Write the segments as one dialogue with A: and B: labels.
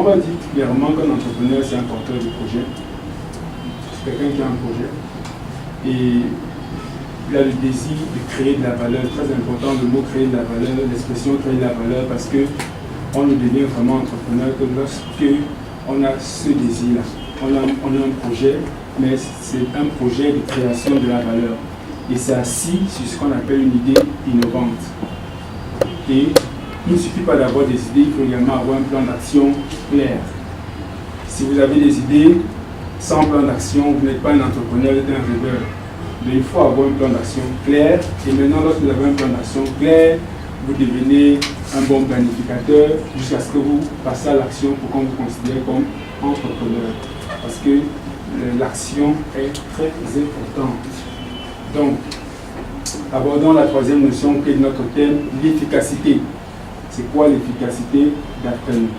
A: On va dire clairement qu'un entrepreneur, c'est un porteur de projet. C'est quelqu'un qui a un projet. Et il a le désir de créer de la valeur. Très important le mot créer de la valeur, l'expression créer de la valeur, parce qu'on ne devient vraiment entrepreneur que lorsque on a ce désir-là. On a un projet, mais c'est un projet de création de la valeur. Et c'est assis sur ce qu'on appelle une idée innovante. Et il ne suffit pas d'avoir des idées, il faut également avoir un plan d'action clair. Si vous avez des idées sans plan d'action, vous n'êtes pas un entrepreneur, vous êtes un rêveur. Mais il faut avoir un plan d'action clair. Et maintenant, lorsque vous avez un plan d'action clair, vous devenez un bon planificateur jusqu'à ce que vous passez à l'action pour qu'on vous considère comme entrepreneur. Parce que l'action est très importante. Donc, abordons la troisième notion qui est notre thème, l'efficacité. C'est quoi l'efficacité d'après nous?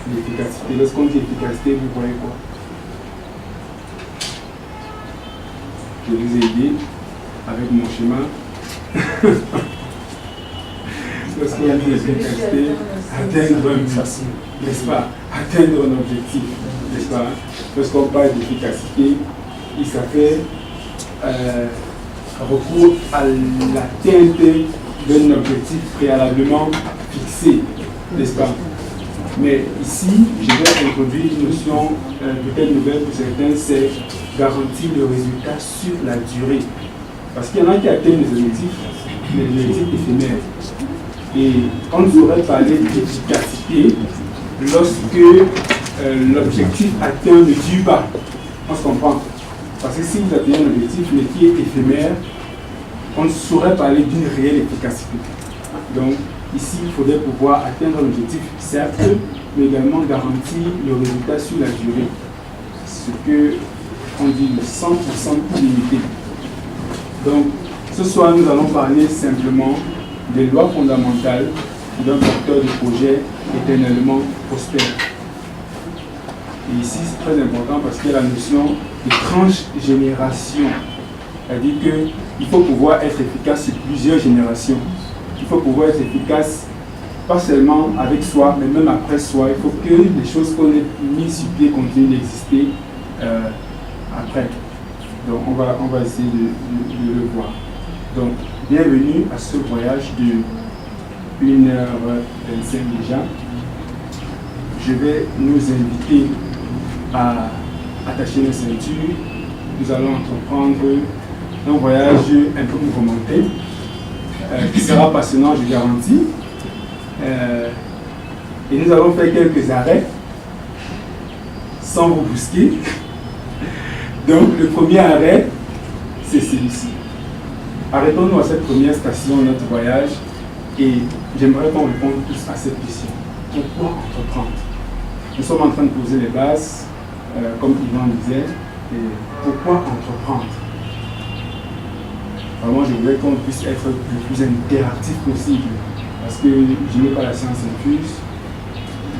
A: L'efficacité. Lorsqu'on dit efficacité, vous voyez quoi? Je vous ai aidé avec mon schéma. Lorsqu'on dit efficacité, atteindre un but, n'est-ce pas? Atteindre un objectif, n'est-ce pas? Lorsqu'on parle d'efficacité, il s'appelle recours à l'atteinte d'un objectif préalablement fixé, n'est-ce pas? Mais ici, je vais introduire une notion peut-être nouvelle pour certains, c'est garantir le résultat sur la durée. Parce qu'il y en a qui atteignent les objectifs, mais les objectifs éphémères. Et on nous aurait parlé d'efficacité lorsque l'objectif atteint ne dure pas. On se comprend. Parce que si vous atteignez un objectif, mais qui est éphémère, on ne saurait parler d'une réelle efficacité. Donc, ici, il faudrait pouvoir atteindre l'objectif, certes, mais également garantir le résultat sur la durée. Ce que on dit le 100% illimité. Donc, ce soir, nous allons parler simplement des lois fondamentales d'un porteur de projet éternellement prospère. Et ici, c'est très important parce qu'il y a la notion de transgénération. C'est-à-dire qu'il faut pouvoir être efficace sur plusieurs générations. Il faut pouvoir être efficace, pas seulement avec soi, mais même après soi. Il faut que les choses qu'on ait mises sur pied continuent d'exister après. Donc, on va essayer de le voir. Donc, bienvenue à ce voyage de 1h25 déjà. Je vais nous inviter à attacher nos ceintures. Nous allons entreprendre un voyage un peu mouvementé, qui sera passionnant, je garantis. Et nous allons faire quelques arrêts, sans vous bousquer. Donc, le premier arrêt, c'est celui-ci. Arrêtons-nous à cette première station de notre voyage et j'aimerais qu'on réponde tous à cette question. Pourquoi entreprendre? Nous sommes en train de poser les bases, comme Yvan disait, et pourquoi entreprendre? Vraiment, je voudrais qu'on puisse être le plus interactif possible parce que je n'ai pas la science infuse.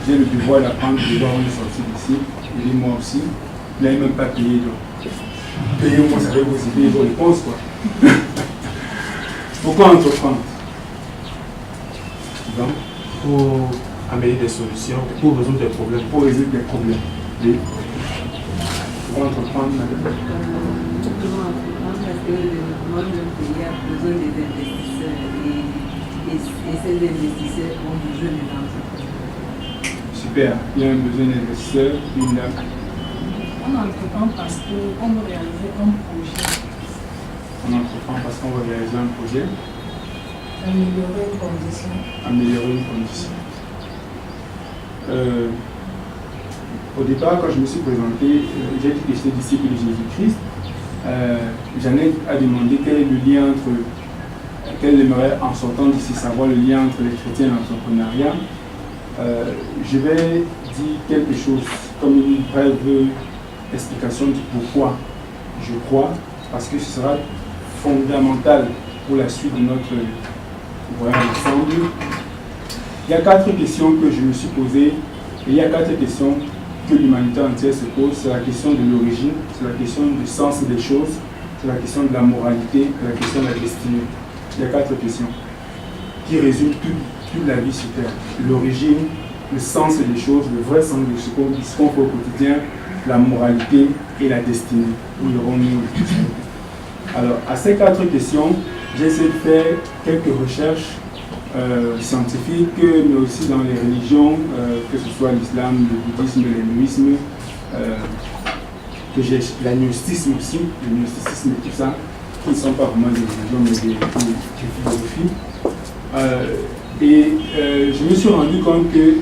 A: J'ai le devoir d'apprendre, de voir où est sorti d'ici, et moi aussi. Vous n'avez même pas payé, donc payez-moi, ça va vous aider vos réponses, quoi. Pourquoi entreprendre?
B: Pour amener des solutions, pour résoudre des problèmes.
A: Pour résoudre des problèmes. Oui. Pourquoi entreprendre, madame?
C: Pourquoi entreprendre? Parce que le développement d'un pays a besoin des investisseurs et ces investisseurs ont besoin des entrepreneurs.
A: Super, il y a un besoin d'investisseurs, une dame.
D: On entreprend parce qu'on veut réaliser un projet.
A: On entreprend parce qu'on va réaliser un projet.
D: Améliorer une condition.
A: Améliorer une condition. Au départ, quand je me suis présenté, j'ai dit que j'étais disciple de Jésus-Christ. Jeannette a demandé quel est le lien entre, qu'elle aimerait en sortant d'ici savoir le lien entre les chrétiens et l'entrepreneuriat. Je vais dire quelque chose comme une brève explication du pourquoi je crois, parce que ce sera fondamental pour la suite de notre voyage ensemble. Il y a 4 questions que je me suis posées, et il y a 4 questions que l'humanité entière se pose. C'est la question de l'origine, c'est la question du sens des choses, c'est la question de la moralité, c'est la question de la destinée. Il y a 4 questions qui résume toute la vie sur Terre. L'origine, le sens des choses, le vrai sens de ce qu'on fait au quotidien, la moralité et la destinée. Où irons-nous? Alors, à ces 4 questions, j'ai essayé de faire quelques recherches scientifiques, mais aussi dans les religions, que ce soit l'islam, le bouddhisme, l'hindouisme, que j'ai l'agnosticisme aussi, le gnosticisme et tout ça, qui ne sont pas vraiment des religions, mais des philosophies. Je me suis rendu compte que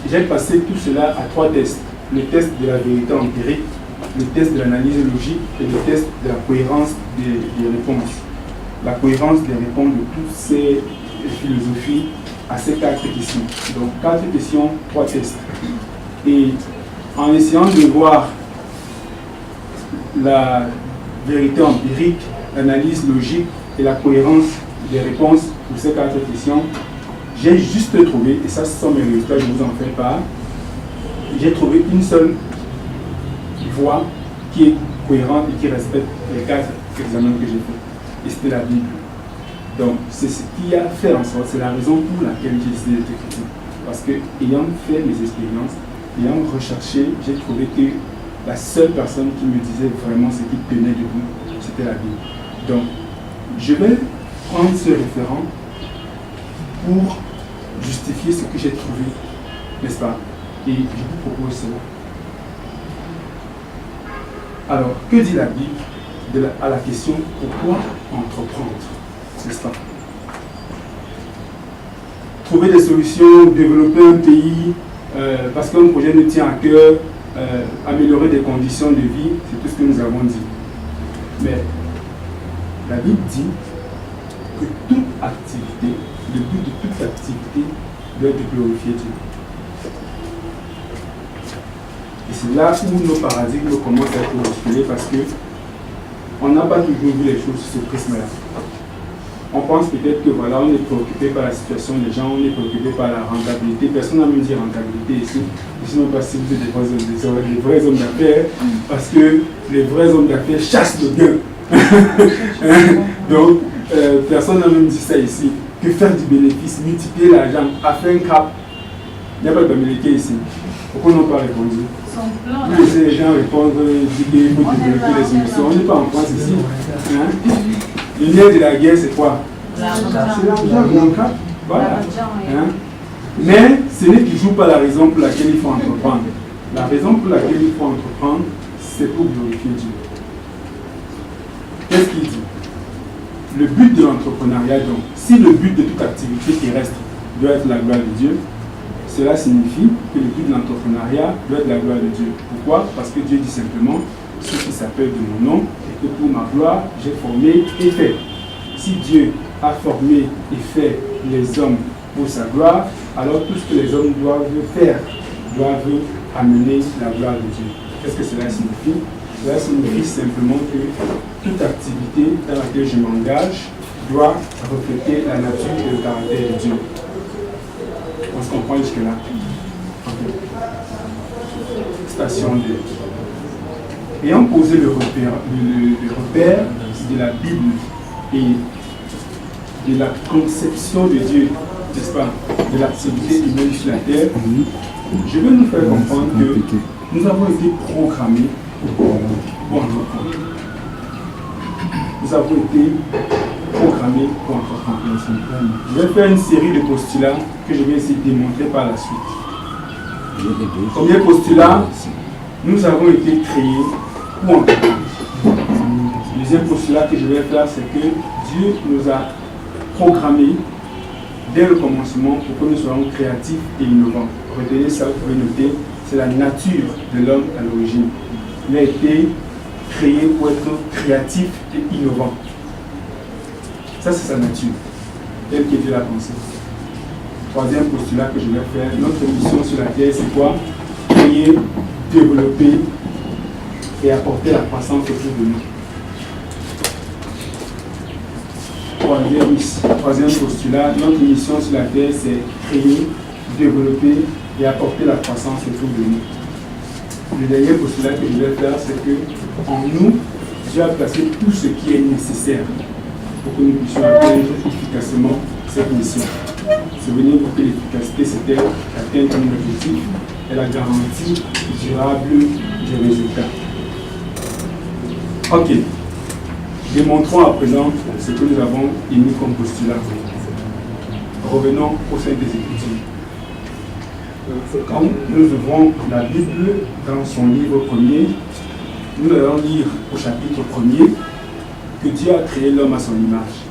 A: j'ai passé tout cela à 3 tests. Le test de la vérité empirique, le test de l'analyse logique et le test de la cohérence des réponses. La cohérence des réponses de toutes ces philosophies à ces 4 questions. Donc 4 questions, 3 tests. Et en essayant de voir la vérité empirique, l'analyse logique et la cohérence des réponses pour ces 4 questions, j'ai juste trouvé, et ça ce sont mes résultats, je vous en fais part, j'ai trouvé une seule voie qui est cohérente et qui respecte les 4 examens que j'ai faits. Et c'était la Bible. Donc c'est ce qui a fait en sorte, c'est la raison pour laquelle j'ai décidé d'être chrétien. Parce que ayant fait mes expériences, ayant recherché, j'ai trouvé que la seule personne qui me disait vraiment ce qui tenait debout, c'était la Bible. Donc je vais prendre ce référent pour justifier ce que j'ai trouvé, n'est-ce pas? Et je vous propose cela. Alors, que dit la Bible à la question pourquoi entreprendre, n'est-ce pas? Trouver des solutions, développer un pays, parce qu'un projet nous tient à cœur, améliorer des conditions de vie, c'est tout ce que nous avons dit. Mais la Bible dit que toute activité, le but de toute activité doit être de glorifier Dieu. Et c'est là où nos paradigmes commencent à être bousculés parce que on n'a pas toujours vu les choses sous ce prisme-là. On pense peut-être que voilà, on est préoccupé par la situation des gens, on est préoccupé par la rentabilité. Personne n'a même dit rentabilité ici. Sinon, pas si vous êtes des vrais hommes d'affaires, parce que les vrais hommes d'affaires chassent le gain. Donc, personne n'a même dit ça ici. Que faire du bénéfice, multiplier l'argent, à faire un cap. Il n'y a pas de Américain ici. Pourquoi ils n'ont pas répondu? Vous laissez les gens répondre, dire qu'il faut développer les solutions. On n'est pas en France ici. Hein? Le nerf de la guerre, c'est quoi? C'est l'argent, voilà. Hein? Mais ce n'est toujours pas la raison pour laquelle il faut entreprendre. La raison pour laquelle il faut entreprendre, c'est pour glorifier Dieu. Qu'est-ce qu'il dit? Le but de l'entrepreneuriat, donc, si le but de toute activité terrestre doit être la gloire de Dieu, cela signifie que le but de l'entrepreneuriat doit être la gloire de Dieu. Pourquoi? Parce que Dieu dit simplement, ceux qui s'appellent de mon nom, et que pour ma gloire, j'ai formé et fait. Si Dieu a formé et fait les hommes pour sa gloire, alors tout ce que les hommes doivent faire, doivent amener la gloire de Dieu. Qu'est-ce que cela signifie? Cela signifie simplement que toute activité dans laquelle je m'engage doit refléter la nature et le caractère de Dieu. On se comprend jusque-là? Okay. Station 2. Ayant posé le repère de la Bible et de la conception de Dieu, n'est-ce pas, de l'activité humaine sur la terre, je vais nous faire comprendre que nous avons été programmés pour entreprendre. Nous avons été programmés pour entreprendre. Je vais faire une série de postulats que je vais essayer de démontrer par la suite. Premier postulat, nous avons été créés pour entreprendre. Le deuxième postulat que je vais faire, c'est que Dieu nous a programmés dès le commencement pour que nous soyons créatifs et innovants. Retenez ça, vous pouvez noter, c'est la nature de l'homme à l'origine. Il a été créé pour être créatif et innovant. Ça, c'est sa nature, telle que Dieu l'a pensé. Troisième postulat que je vais faire, notre mission sur la terre, c'est quoi? Créer, développer et apporter la croissance autour de nous. Troisième postulat, notre mission sur la terre, c'est créer, développer et apporter la croissance autour de nous. Le dernier postulat que je vais faire, c'est que en nous, Dieu a placé tout ce qui est nécessaire pour que nous puissions atteindre efficacement cette mission. Souvenez-vous que l'efficacité, c'était atteindre un objectif et la garantie durable des résultats. Ok. Démontrons à présent ce que nous avons émis comme postulat. Revenons au sein des Écritures. Quand nous ouvrons la Bible dans son livre premier, nous allons lire au chapitre 1er que Dieu a créé l'homme à son image.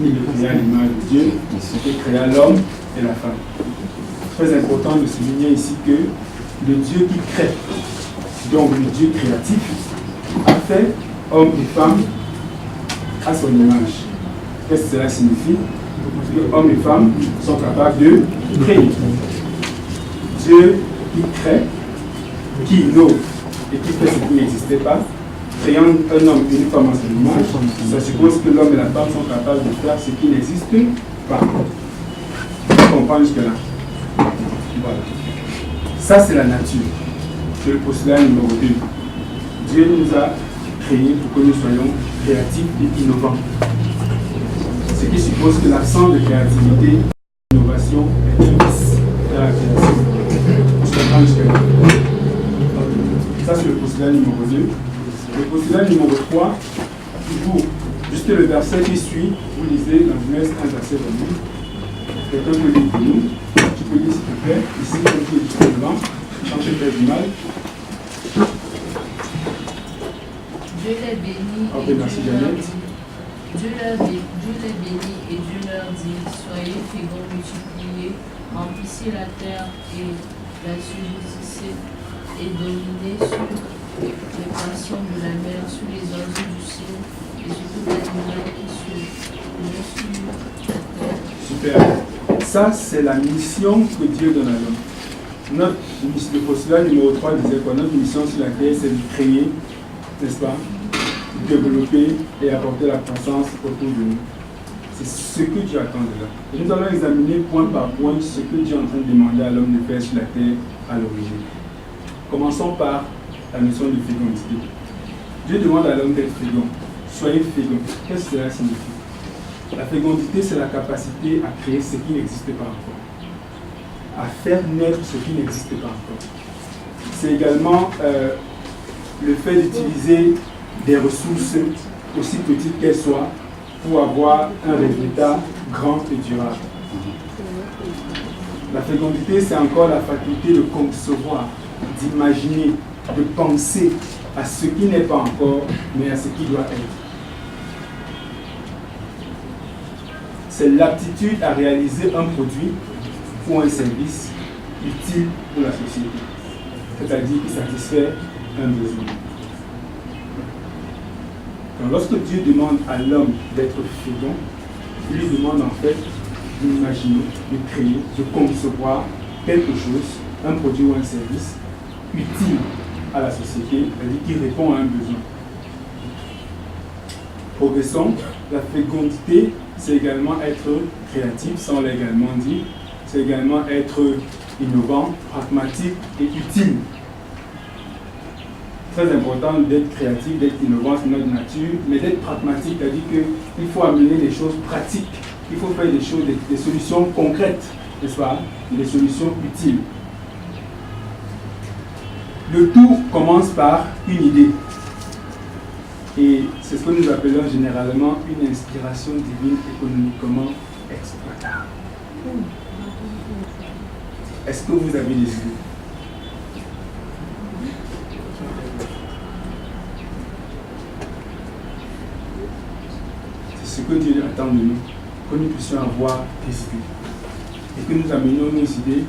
A: Il créa l'image de Dieu, il créa l'homme et la femme. Très important de souligner ici que le Dieu qui crée, donc le Dieu créatif, a fait homme et femme à son image. Qu'est-ce que cela signifie? Que hommes et femmes sont capables de créer. Dieu qui crée, qui innove et qui fait ce qui n'existait pas, créant un homme et une femme à son image, ça suppose que l'homme et la femme sont capables de faire ce qui n'existe pas. On comprend jusque-là. Voilà. Ça, c'est la nature. C'est le postulat numéro 2. Dieu nous a créés pour que nous soyons créatifs et innovants. Ce qui suppose que l'absence de créativité et d'innovation est un vice dans la création. Je comprends jusque-là. Ça, c'est le postulat numéro 2. Le postulat numéro 3, toujours, juste le verset qui suit, vous lisez dans Genèse 1, verset 28. Quelqu'un peut lire pour nous. Tu peux lire s'il te plaît. Ici, comme tu es juste devant, sans te faire du mal.
E: Dieu les bénit
A: Ok,
E: et
A: merci,
E: Dieu leur
A: Janet.
E: dit. Dieu les bénit et Dieu leur dit, soyez féconds, multipliez, remplissez la terre et la subsistez et dominez sur les poissons de la mer, sur les oiseaux du ciel et sur tout animal qui se sur la terre.
A: Super. Ça, c'est la mission que Dieu donne à l'homme. Le postulat numéro 3 disait quoi? Notre mission sur la terre, c'est de créer, n'est-ce pas? Développer et apporter la croissance autour de nous. C'est ce que Dieu attend de là. Et nous allons examiner point par point ce que Dieu est en train de demander à l'homme de faire sur la terre à l'origine. Commençons par la notion de fécondité. Dieu demande à l'homme d'être fécond. Soyez fécond. Qu'est-ce que cela signifie? La fécondité, c'est la capacité à créer ce qui n'existe pas encore, à faire naître ce qui n'existe pas encore. C'est également le fait d'utiliser des ressources, aussi petites qu'elles soient, pour avoir un résultat grand et durable. La fécondité, c'est encore la faculté de concevoir, d'imaginer, de penser à ce qui n'est pas encore, mais à ce qui doit être. C'est l'aptitude à réaliser un produit ou un service utile pour la société, c'est-à-dire qui satisfait un besoin. Donc, lorsque Dieu demande à l'homme d'être fécond, il lui demande en fait d'imaginer, de créer, de concevoir quelque chose, un produit ou un service utile à la société, c'est-à-dire qui répond à un besoin. Progressons, la fécondité, c'est également être créatif, ça on l'a également dit, c'est également être innovant, pragmatique et utile. Très important d'être créatif, d'être innovant, c'est notre nature, mais d'être pragmatique, c'est-à-dire qu'il faut amener des choses pratiques, il faut faire des choses, des solutions concrètes, n'est-ce pas, des solutions utiles. Le tout commence par une idée. Et c'est ce que nous appelons généralement une inspiration divine économiquement exploitable. Est-ce que vous avez des idées? C'est ce que Dieu attend de nous, que nous puissions avoir des idées. Et que nous amenions nos idées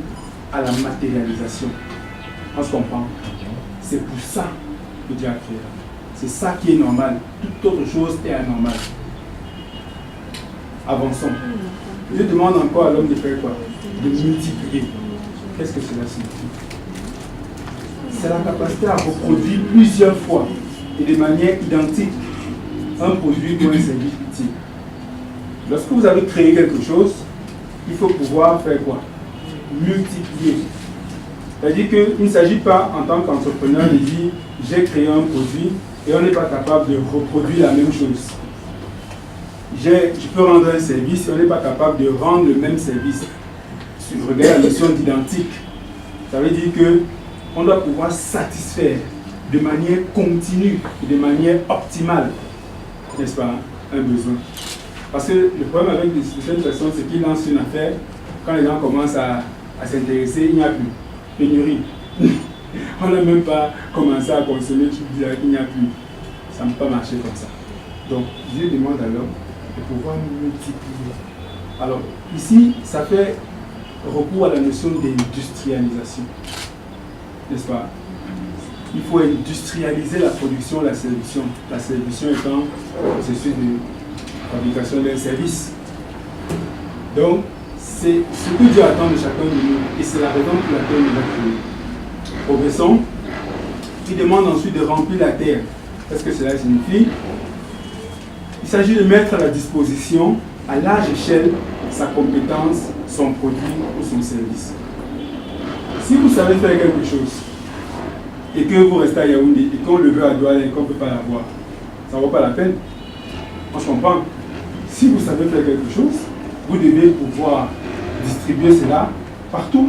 A: à la matérialisation. On se comprend? C'est pour ça que Dieu a créé. C'est ça qui est normal. Toute autre chose est anormale. Avançons. Dieu demande encore à l'homme de faire quoi? De multiplier. Qu'est-ce que cela signifie? C'est la capacité à reproduire plusieurs fois et de manière identique un produit ou un service utile. Lorsque vous avez créé quelque chose, il faut pouvoir faire quoi? Multiplier. C'est-à-dire qu'il ne s'agit pas en tant qu'entrepreneur de dire j'ai créé un produit et on n'est pas capable de reproduire la même chose. je peux rendre un service et on n'est pas capable de rendre le même service. Si vous regardez la notion d'identique, ça veut dire qu'on doit pouvoir satisfaire de manière continue et de manière optimale, n'est-ce pas, un besoin. Parce que le problème avec certaines personnes, c'est qu'ils lancent une affaire, quand les gens commencent à s'intéresser, il n'y a plus. Pénurie. On n'a même pas commencé à consommer, tu dis qu'il n'y a plus. Ça ne peut pas marcher comme ça. Donc, Dieu demande à l'homme de pouvoir multiplier. Alors, ici, ça fait recours à la notion d'industrialisation. N'est-ce pas? Il faut industrialiser la production, la séduction. La séduction étant le processus de fabrication d'un service. Donc, c'est ce que Dieu attend de chacun de nous. Et c'est la raison pour laquelle il a créé. Progressons. Il demande ensuite de remplir la terre. Qu'est-ce que cela signifie? Il s'agit de mettre à la disposition, à large échelle, sa compétence, son produit ou son service. Si vous savez faire quelque chose, et que vous restez à Yaoundé, et qu'on le veut à Douala et qu'on ne peut pas l'avoir, ça ne vaut pas la peine. On se comprend. Si vous savez faire quelque chose, vous devez pouvoir distribuer cela partout.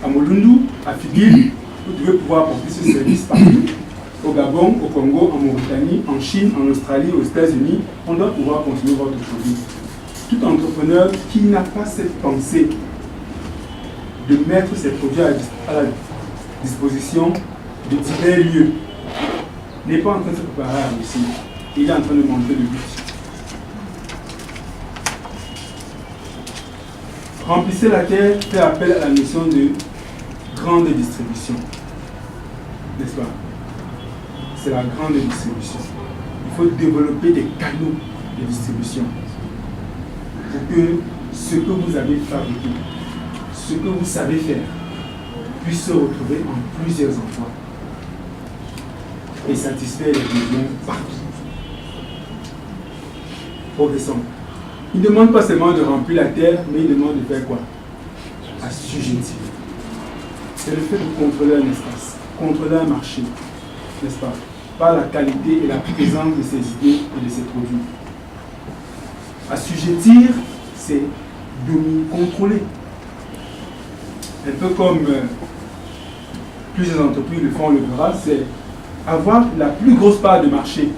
A: À Molundu, à Figuil, vous devez pouvoir porter ce service partout. Au Gabon, au Congo, en Mauritanie, en Chine, en Australie, aux États-Unis, on doit pouvoir consommer votre produit. Tout entrepreneur qui n'a pas cette pensée de mettre ses produits à la disposition de divers lieux n'est pas en train de se préparer à réussir. Il est en train de monter le but. Remplissez la terre fait appel à la notion de grande distribution. N'est-ce pas? C'est la grande distribution. Il faut développer des canaux de distribution pour que ce que vous avez fabriqué, ce que vous savez faire, puisse se retrouver en plusieurs endroits et satisfaire les besoins partout. Progressons. Il ne demande pas seulement de remplir la terre, mais il demande de faire quoi? Assujettir. C'est le fait de contrôler un espace, contrôler un marché, n'est-ce pas? Par la qualité et la présence de ses idées et de ses produits. Assujettir, c'est dominer, contrôler. Un peu comme plusieurs entreprises le font, on le verra, c'est avoir la plus grosse part de marché.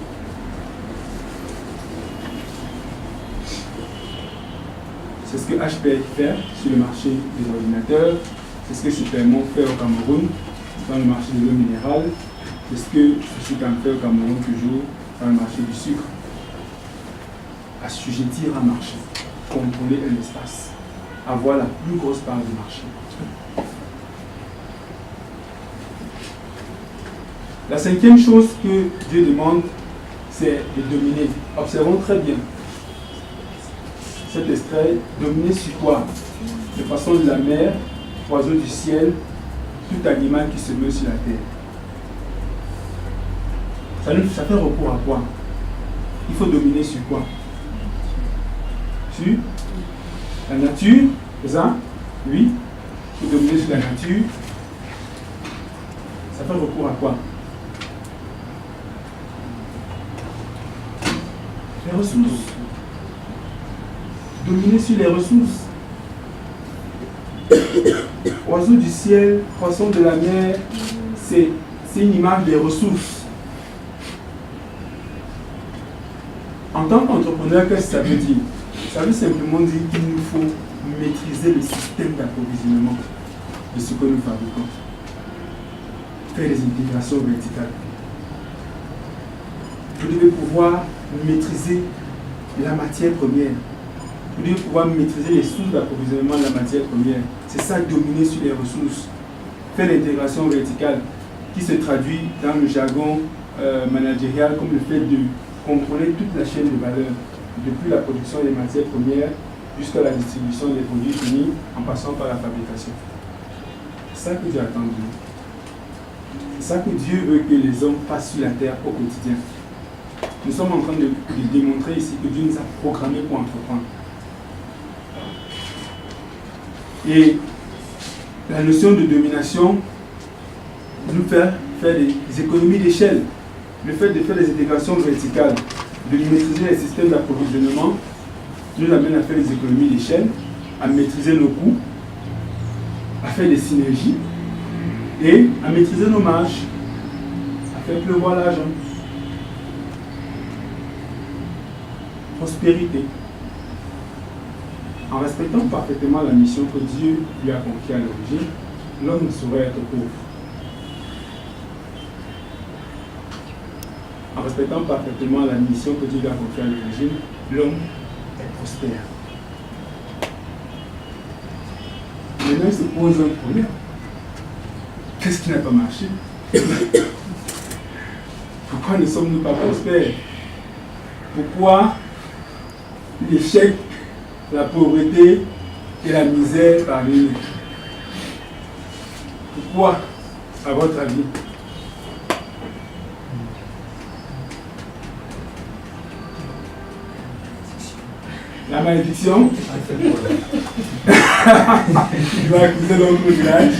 A: C'est ce que HP fait sur le marché des ordinateurs, c'est ce que Supermont fait au Cameroun, dans le marché de l'eau minérale, c'est ce que Sucam fait au Cameroun toujours, dans le marché du sucre. Assujettir un marché, contrôler un espace, avoir la plus grosse part du marché. La cinquième chose que Dieu demande, c'est de dominer. Observons très bien cet extrait. Dominer sur quoi? De façon de la mer, oiseaux du ciel, tout animal qui se meut sur la terre. Ça fait recours à quoi? Il faut dominer sur quoi? Sur la nature, c'est ça? Oui. Il faut dominer sur la nature. Ça fait recours à quoi? Les ressources. Dominer sur les ressources. Oiseaux du ciel, poissons de la mer, c'est une image des ressources. En tant qu'entrepreneur, qu'est-ce que ça veut dire? Ça veut simplement dire qu'il nous faut maîtriser le système d'approvisionnement de ce que nous fabriquons. Faire des intégrations verticales. Vous devez pouvoir maîtriser la matière première. Vous devez pouvoir maîtriser les sources d'approvisionnement de la matière première. C'est ça, dominer sur les ressources. Faire l'intégration verticale qui se traduit dans le jargon managérial comme le fait de contrôler toute la chaîne de valeur, depuis la production des matières premières jusqu'à la distribution des produits finis en passant par la fabrication. C'est ça que Dieu attend de nous. C'est ça que Dieu veut que les hommes fassent sur la terre au quotidien. Nous sommes en train de démontrer ici que Dieu nous a programmés pour entreprendre. Et la notion de domination nous fait faire des économies d'échelle. Le fait de faire des intégrations verticales de maîtriser les systèmes d'approvisionnement nous amène à faire des économies d'échelle, à maîtriser nos coûts, à faire des synergies et à maîtriser nos marges, à faire pleuvoir l'argent. Prospérité. En respectant parfaitement la mission que Dieu lui a confiée à l'origine, l'homme ne saurait être pauvre. En respectant parfaitement la mission que Dieu lui a confiée à l'origine, l'homme est prospère. Maintenant, il se pose un problème. Qu'est-ce qui n'a pas marché? Pourquoi ne sommes-nous pas prospères? Pourquoi l'échec, la pauvreté et la misère parmi nous? Pourquoi, à votre avis? La malédiction? Il va accuser l'autre village.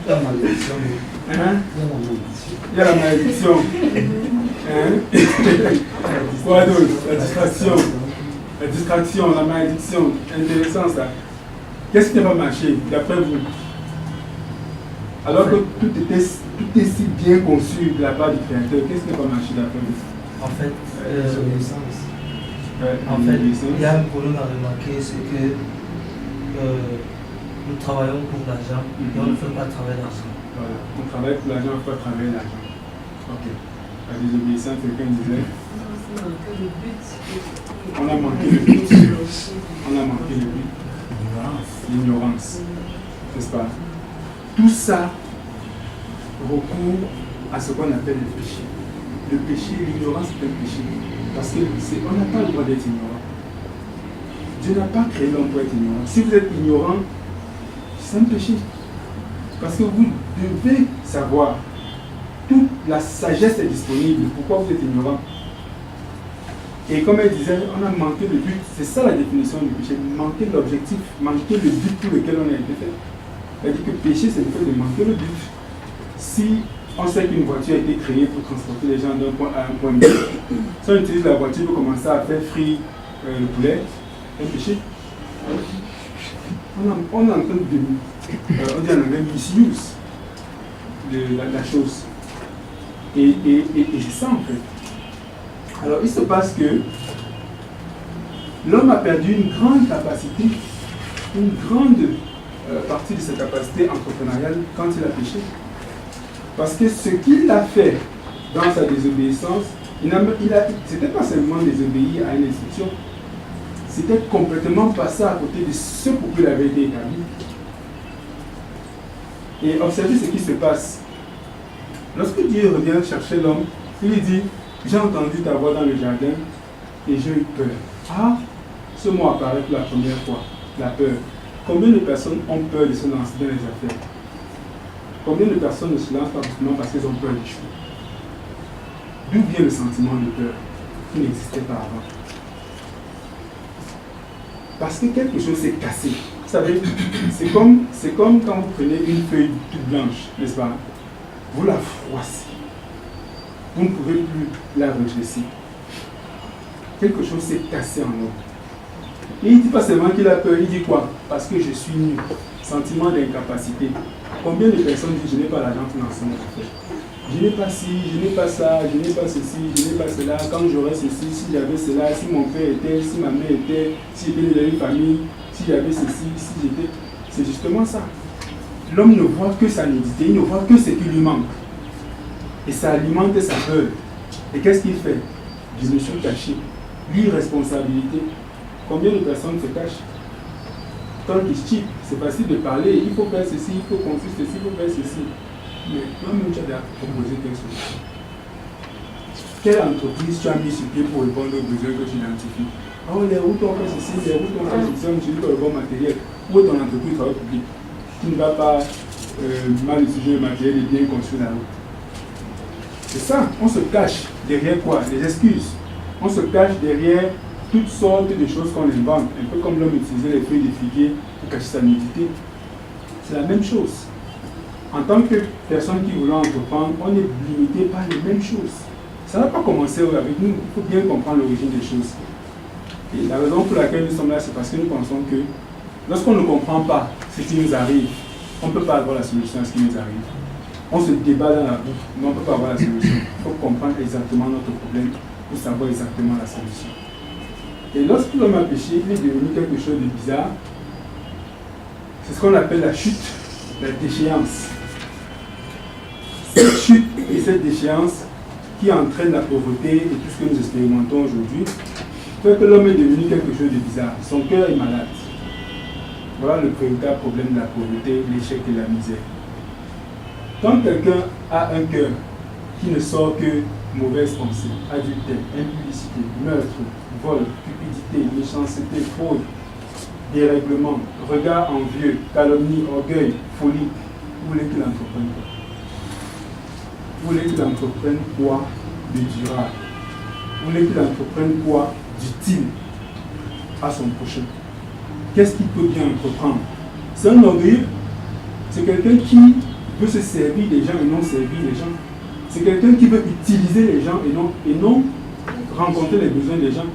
F: La malédiction.
A: Hein? Il y a la malédiction. Hein? Quoi d'autre? La distraction. La distraction, la malédiction. Intéressant ça. Qu'est-ce qui n'a pas marché, d'après vous? Alors que tout est si bien conçu de la part du Créateur, qu'est-ce qui n'a pas marché d'après vous?
F: En fait,
A: il
F: y a un problème à remarquer, c'est que nous travaillons pour l'argent et on ne fait pas travailler l'argent.
A: Voilà, on travaille pour l'argent, on ne fait pas travailler l'argent. Ok. La désobéissance, quelqu'un disait. On a manqué le but. On a manqué le but. L'ignorance. N'est-ce pas? Tout ça recourt à ce qu'on appelle le péché. Le péché, l'ignorance est un péché. Parce qu'on n'a pas le droit d'être ignorant. Dieu n'a pas créé l'homme pour être ignorant. Si vous êtes ignorant, c'est un péché. Parce que vous devez savoir. Toute la sagesse est disponible. Pourquoi vous êtes ignorant? Et comme elle disait, on a manqué le but. C'est ça la définition du péché. Manquer l'objectif, manquer le but pour lequel on a été fait. C'est-à-dire que péché, c'est le fait de manquer le but. Si on sait qu'une voiture a été créée pour transporter les gens d'un point A à un point B, si on utilise la voiture pour commencer à faire frire le poulet, c'est un péché. On est en train de, on dit en anglais, misuse la chose. Et c'est ça en fait. Alors il se passe que l'homme a perdu une grande capacité, une grande partie de sa capacité entrepreneuriale quand il a péché. Parce que ce qu'il a fait dans sa désobéissance, c'était pas seulement désobéir à une instruction, c'était complètement passer à côté de ce pour quoi il avait été établi. Et observez ce qui se passe. Lorsque Dieu revient chercher l'homme, il lui dit, j'ai entendu ta voix dans le jardin et j'ai eu peur. Ah, ce mot apparaît pour la première fois, la peur. Combien de personnes ont peur de se lancer dans les affaires? Combien de personnes ne se lancent pas justement parce qu'elles ont peur d'échouer? D'où vient le sentiment de peur qui n'existait pas avant? Parce que quelque chose s'est cassé. Vous savez, c'est comme quand vous prenez une feuille toute blanche, n'est-ce pas? Vous la froissez. Vous ne pouvez plus la redresser. Quelque chose s'est cassé en nous. Et il ne dit pas seulement qu'il a peur, il dit quoi? Parce que je suis nu. Sentiment d'incapacité. Combien de personnes disent je n'ai pas l'argent pour lancer mon affaire? Je n'ai pas ci, je n'ai pas ça, je n'ai pas ceci, je n'ai pas cela. Quand j'aurais ceci, si j'avais cela, si mon père était, si ma mère était, si j'étais dans une famille, si j'avais ceci, si j'étais. C'est justement ça. L'homme ne voit que sa nudité, il ne voit que ce qui lui manque. Et ça alimente sa peur. Et qu'est-ce qu'il fait? Je me suis caché. L'irresponsabilité. Combien de personnes se cachent? Quand ils se chipent, c'est facile de parler, il faut faire ceci, il faut construire ceci, il faut faire ceci. Mais toi-même, tu as proposé quelque chose. Quelle entreprise tu as mis sur pied pour répondre aux besoins que tu identifies? Oh, les routes ont fait ceci, les routes ont fait ceci, on utilise le bon matériel. Où est ton entreprise travail public? Tu ne vas pas mal utiliser le matériel et bien construire la route. C'est ça, on se cache derrière quoi? Les excuses. On se cache derrière toutes sortes de choses qu'on invente, un peu comme l'homme utilisait les feuilles de figuier pour cacher sa nudité. C'est la même chose. En tant que personne qui voulait entreprendre, on est limité par les mêmes choses. Ça n'a pas commencé avec nous. Il faut bien comprendre l'origine des choses. Et la raison pour laquelle nous sommes là, c'est parce que nous pensons que lorsqu'on ne comprend pas ce qui nous arrive, on ne peut pas avoir la solution à ce qui nous arrive. On se débat dans la boue, mais on ne peut pas avoir la solution. Il faut comprendre exactement notre problème pour savoir exactement la solution. Et lorsque l'homme a péché, il est devenu quelque chose de bizarre. C'est ce qu'on appelle la chute, la déchéance. Cette chute et cette déchéance qui entraîne la pauvreté et tout ce que nous expérimentons aujourd'hui, fait que l'homme est devenu quelque chose de bizarre. Son cœur est malade. Voilà le véritable problème de la pauvreté, l'échec et la misère. Quand quelqu'un a un cœur qui ne sort que mauvaises pensées, adultère, impudicité, meurtre, vol, cupidité, méchanceté, fraude, dérèglement, regard envieux, calomnie, orgueil, folie, vous voulez qu'il entreprenne quoi? Vous voulez qu'il entreprenne quoi de durable? Vous voulez qu'il entreprenne quoi d'utile à son prochain? Qu'est-ce qu'il peut bien entreprendre? C'est un orgueilleux. C'est quelqu'un qui veut se servir des gens et non servir les gens. C'est quelqu'un qui veut utiliser les gens et non rencontrer les besoins des gens.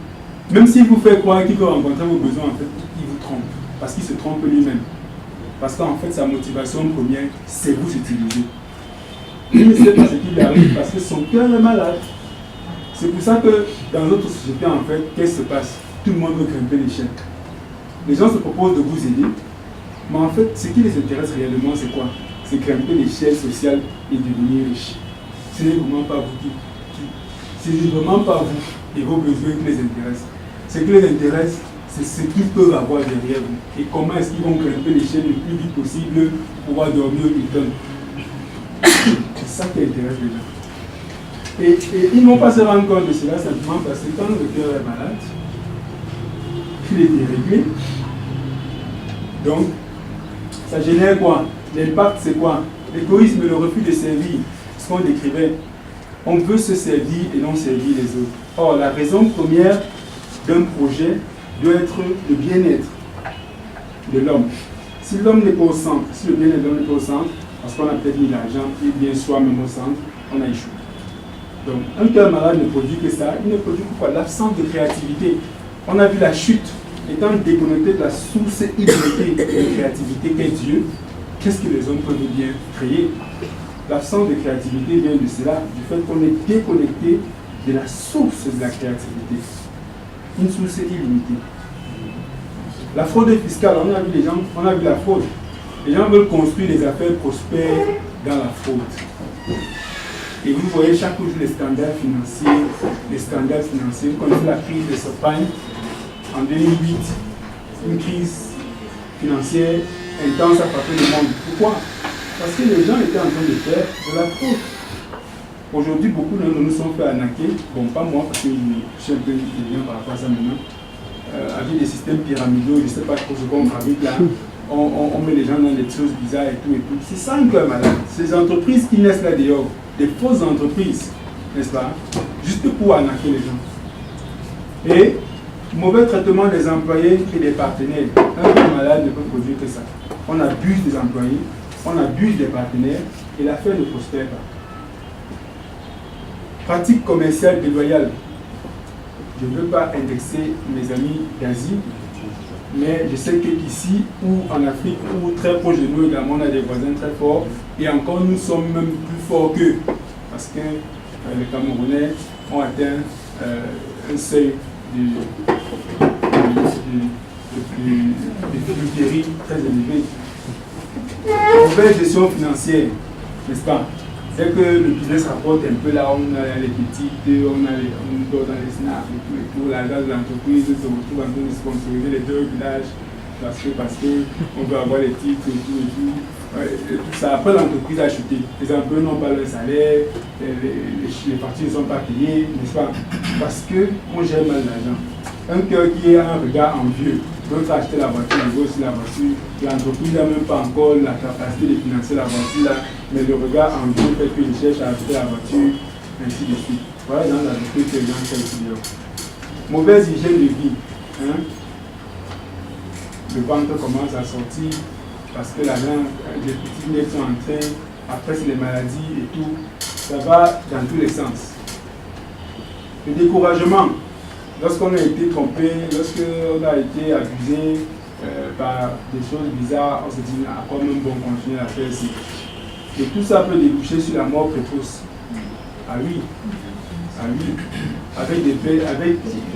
A: Même s'il vous fait croire qu'il veut rencontrer vos besoins, en fait, il vous trompe. Parce qu'il se trompe lui-même. Parce qu'en fait, sa motivation première, c'est vous utiliser. Il ne sait pas ce qui lui arrive parce que son cœur est malade. C'est pour ça que dans notre société, en fait, qu'est-ce qui se passe? Tout le monde veut grimper l'échelle. Les gens se proposent de vous aider, mais en fait, ce qui les intéresse réellement, c'est quoi? C'est grimper l'échelle sociale et devenir riche. Ce n'est vraiment pas vous ce n'est vraiment pas vous et vos besoins qui les intéressent. Ce qui les intéresse, c'est ce qu'ils peuvent avoir derrière vous. Et comment est-ce qu'ils vont grimper l'échelle le plus vite possible pour pouvoir dormir au Hilton. C'est ça qui intéresse les gens. Et ils ne vont pas se rendre compte de cela simplement parce que quand le cœur est malade, il est déréglé. Donc, ça génère quoi? L'impact, c'est quoi? L'égoïsme, le refus de servir. Ce qu'on décrivait. On veut se servir et non servir les autres. Or, la raison première d'un projet doit être le bien-être de l'homme. Si l'homme n'est pas au centre, si le bien-être de l'homme n'est pas au centre, parce qu'on a peut-être mis l'argent et bien soi-même au centre, on a échoué. Donc, un cœur malade ne produit que ça. Il ne produit que quoi? L'absence de créativité. On a vu la chute. Étant déconnecté de la source illimitée de créativité qu'est Dieu, qu'est-ce que les hommes peuvent bien créer? L'absence de créativité vient de cela, du fait qu'on est déconnecté de la source de la créativité. Une source illimitée. La fraude fiscale, on a vu les gens, on a vu la fraude. Les gens veulent construire des affaires prospères dans la fraude. Et vous voyez chaque jour les scandales financiers. Vous connaissez la crise de Soprane en 2008, une crise financière intense a frappé le monde. Pourquoi? Parce que les gens étaient en train de faire de la fraude. Aujourd'hui, beaucoup de nous sont fait arnaquer. Bon, pas moi, parce que je suis un peu bien par rapport à ça maintenant. Avec des systèmes pyramidaux, je ne sais pas trop ce qu'on fabrique là. On met les gens dans des choses bizarres et tout et tout. C'est ça un cœur malade. Ces entreprises qui naissent là dehors, des fausses entreprises, n'est-ce pas? Juste pour arnaquer les gens. Et mauvais traitement des employés et des partenaires. Un cœur malade ne peut produire que ça. On abuse des employés, on abuse des partenaires et l'affaire ne prospère pas. Pratique commerciale déloyale. Je ne veux pas indexer mes amis d'Asie, mais je sais qu'ici, ou en Afrique, ou très proche de nous également, on a des voisins très forts, et encore nous sommes même plus forts qu'eux, parce que les Camerounais ont atteint un seuil de péril très élevé. Mauvaise gestion financière, n'est-ce pas? Dès que le business rapporte un peu là, on a les petites, on dort dans les snaps et tout, l'argent de l'entreprise se retrouve en train de sponsoriser les deux villages parce que on veut avoir les titres et tout ça. Après l'entreprise a chuté, les employés n'ont pas leur salaire, les parties ne sont pas payées, n'est-ce pas? Parce qu'on gère mal l'argent. Un cœur qui a un regard envieux, l'autre a acheté la voiture, il veut aussi la voiture, l'entreprise n'a même pas encore la capacité de financer la voiture là, mais le regard envieux fait qu'il cherche à acheter la voiture, ainsi de suite. Voilà dans la vie que les gens font. Mauvaise hygiène de vie. Hein? Le ventre commence à sortir parce que l'argent, les petits nez sont en train, après c'est les maladies et tout, ça va dans tous les sens. Le découragement, lorsqu'on a été trompé, lorsqu'on a été abusé par des choses bizarres, on se dit à quoi même bon continuer à faire ici. Et tout ça peut déboucher sur la mort précoce. Ah oui. Ah oui.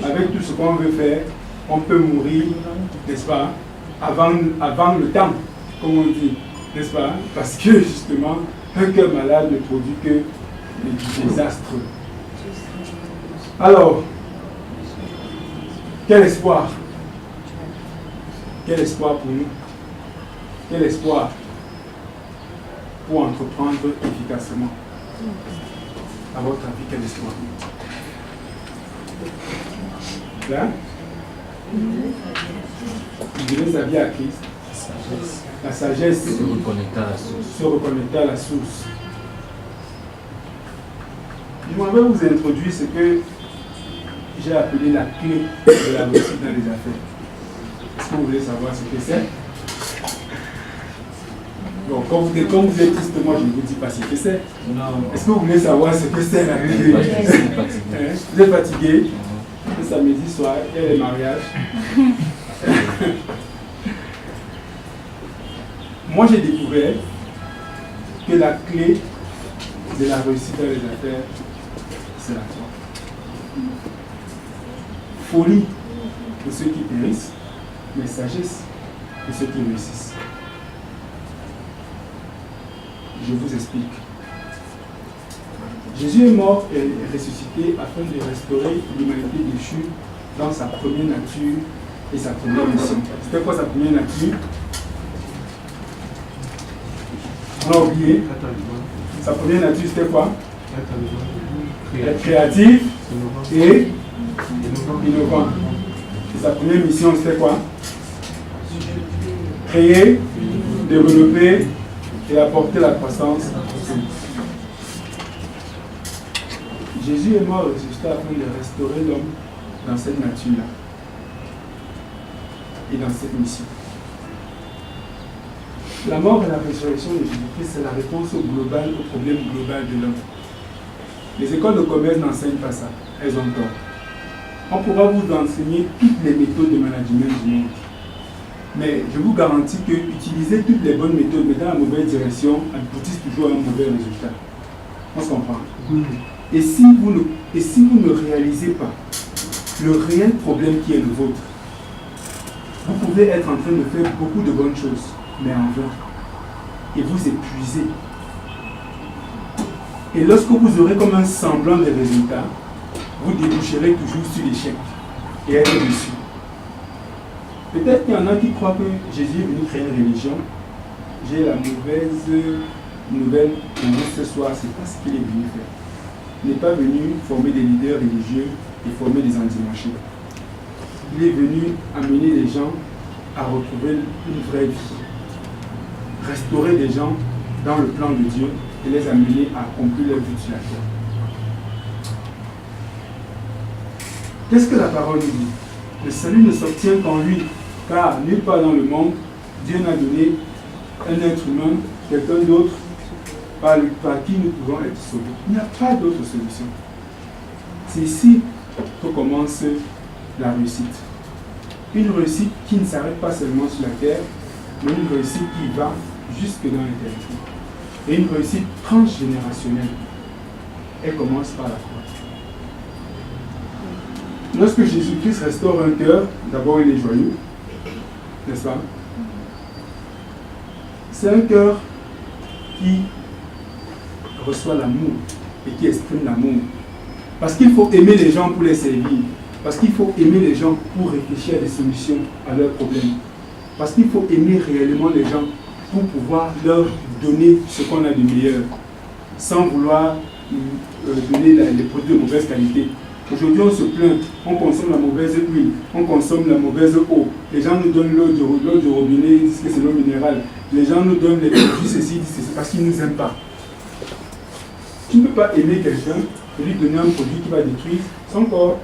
A: Avec tout ce qu'on veut faire, on peut mourir, n'est-ce pas, avant le temps, comme on dit, n'est-ce pas? Parce que justement, un cœur malade ne produit que des désastres. Alors, quel espoir? Quel espoir pour nous? Quel espoir pour entreprendre efficacement? À votre avis, quel espoir? Là? Donner sa vie à Christ. La sagesse. Se reconnecter à la source. Se reconnecter à la source. Je m'en vais vous introduire ce que j'ai appelé la clé de la réussite dans les affaires. Est-ce que vous voulez savoir ce que c'est? Bon, quand vous êtes triste, moi je ne vous dis pas ce que c'est. Est-ce que vous voulez savoir ce que c'est la clé? Vous êtes fatigué? Le samedi soir, il y a les mariages. Moi j'ai découvert que la clé de la réussite dans les affaires, c'est la foi. Folie pour ceux qui périssent, mais sagesse pour ceux qui réussissent. Je vous explique. Jésus est mort et ressuscité afin de restaurer l'humanité déchue dans sa première nature et sa première mission. C'était quoi sa première nature? On a oublié. Sa première nature, c'était quoi? Être créatif et innovant. Et sa première mission, c'était quoi? Créer, développer et apporter la croissance. Jésus est mort et ressuscité afin de restaurer l'homme dans cette nature-là et dans cette mission. La mort et la résurrection de Jésus-Christ, c'est la réponse au problème global de l'homme. Les écoles de commerce n'enseignent pas ça, elles ont tort. On pourra vous enseigner toutes les méthodes de management du monde. Mais je vous garantis que utiliser toutes les bonnes méthodes, mais dans la mauvaise direction, aboutissent toujours à un mauvais résultat. On se comprend? Et si vous ne réalisez pas le réel problème qui est le vôtre, vous pouvez être en train de faire beaucoup de bonnes choses, mais en vain. Et vous épuisez. Et lorsque vous aurez comme un semblant de résultat, vous déboucherez toujours sur l'échec et être déçu. Peut-être qu'il y en a qui croient que Jésus est venu créer une religion. J'ai la mauvaise nouvelle pour vous ce soir, c'est pas ce qu'il est venu faire. Il n'est pas venu former des leaders religieux et former des endimanchés. Il est venu amener les gens à retrouver une vraie vie. Restaurer des gens dans le plan de Dieu et les amener à accomplir leur but sur la terre. Qu'est-ce que la parole nous dit? Le salut ne s'obtient qu'en lui, car nulle part dans le monde, Dieu n'a donné un être humain, quelqu'un d'autre, par qui nous pouvons être sauvés. Il n'y a pas d'autre solution. C'est ici que commence la réussite. Une réussite qui ne s'arrête pas seulement sur la terre, mais une réussite qui va jusque dans l'éternité. Et une réussite transgénérationnelle. Elle commence par la croix. Lorsque Jésus-Christ restaure un cœur, d'abord il est joyeux, n'est-ce pas? C'est un cœur qui reçoit l'amour et qui exprime l'amour. Parce qu'il faut aimer les gens pour les servir. Parce qu'il faut aimer les gens pour réfléchir à des solutions à leurs problèmes. Parce qu'il faut aimer réellement les gens pour pouvoir leur donner ce qu'on a de meilleur, sans vouloir donner les produits de mauvaise qualité. Aujourd'hui, on se plaint, on consomme la mauvaise huile, on consomme la mauvaise eau. Les gens nous donnent l'eau du robinet, ils disent que c'est l'eau minérale. Les gens nous donnent les produits, ceci, parce qu'ils ne nous aiment pas. Tu ne peux pas aimer quelqu'un et lui donner un produit qui va détruire son corps.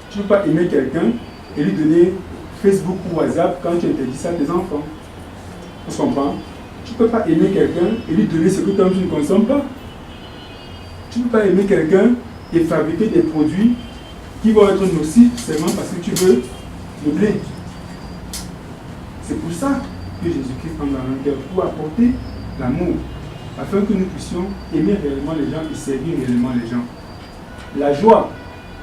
A: Tu ne peux pas aimer quelqu'un et lui donner Facebook ou WhatsApp quand tu interdis ça à tes enfants. On se comprend? Tu ne peux pas aimer quelqu'un et lui donner ce que toi tu ne consommes pas. Tu ne peux pas aimer quelqu'un et fabriquer des produits qui vont être nocifs seulement parce que tu veux le blé. C'est pour ça que Jésus-Christ entre dans notre cœur, pour apporter l'amour, afin que nous puissions aimer réellement les gens et servir réellement les gens. La joie,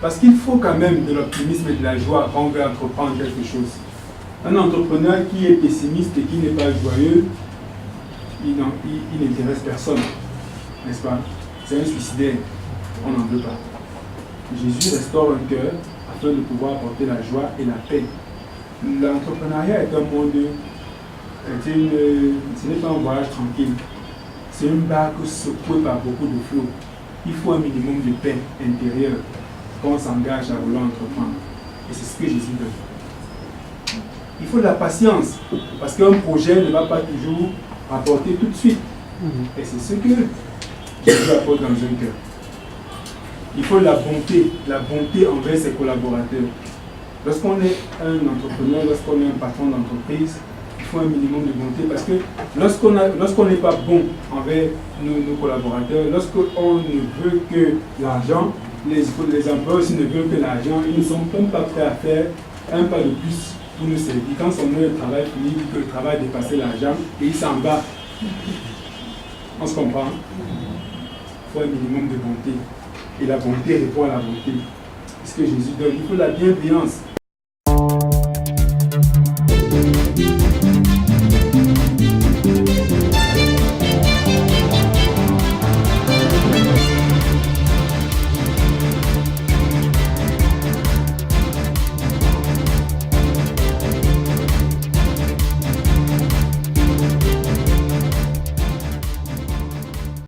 A: parce qu'il faut quand même de l'optimisme et de la joie quand on veut entreprendre quelque chose. Un entrepreneur qui est pessimiste et qui n'est pas joyeux, il n'intéresse personne, n'est-ce pas? C'est un suicidaire, on n'en veut pas. Jésus restaure un cœur afin de pouvoir apporter la joie et la paix. L'entrepreneuriat est un monde, ce n'est pas un voyage tranquille. C'est une barque secouée par beaucoup de flots. Il faut un minimum de paix intérieure quand on s'engage à vouloir entreprendre. Et c'est ce que Jésus donne. Il faut de la patience, parce qu'un projet ne va pas toujours rapporter tout de suite. Et c'est ce que Jésus apporte dans un cœur. Il faut la bonté envers ses collaborateurs. Lorsqu'on est un entrepreneur, lorsqu'on est un patron d'entreprise, il faut un minimum de bonté parce que lorsqu'on n'est pas bon envers nos collaborateurs, lorsqu'on ne veut que l'argent, les employeurs aussi ne veulent que l'argent, ils ne sont même pas prêts à faire un pas de plus pour nous servir. Quand son heure de travail finit, que le travail dépasse l'argent et il s'en va. On se comprend? Il faut un minimum de bonté. Et la bonté répond à la bonté. C'est ce que Jésus donne. Il faut la bienveillance.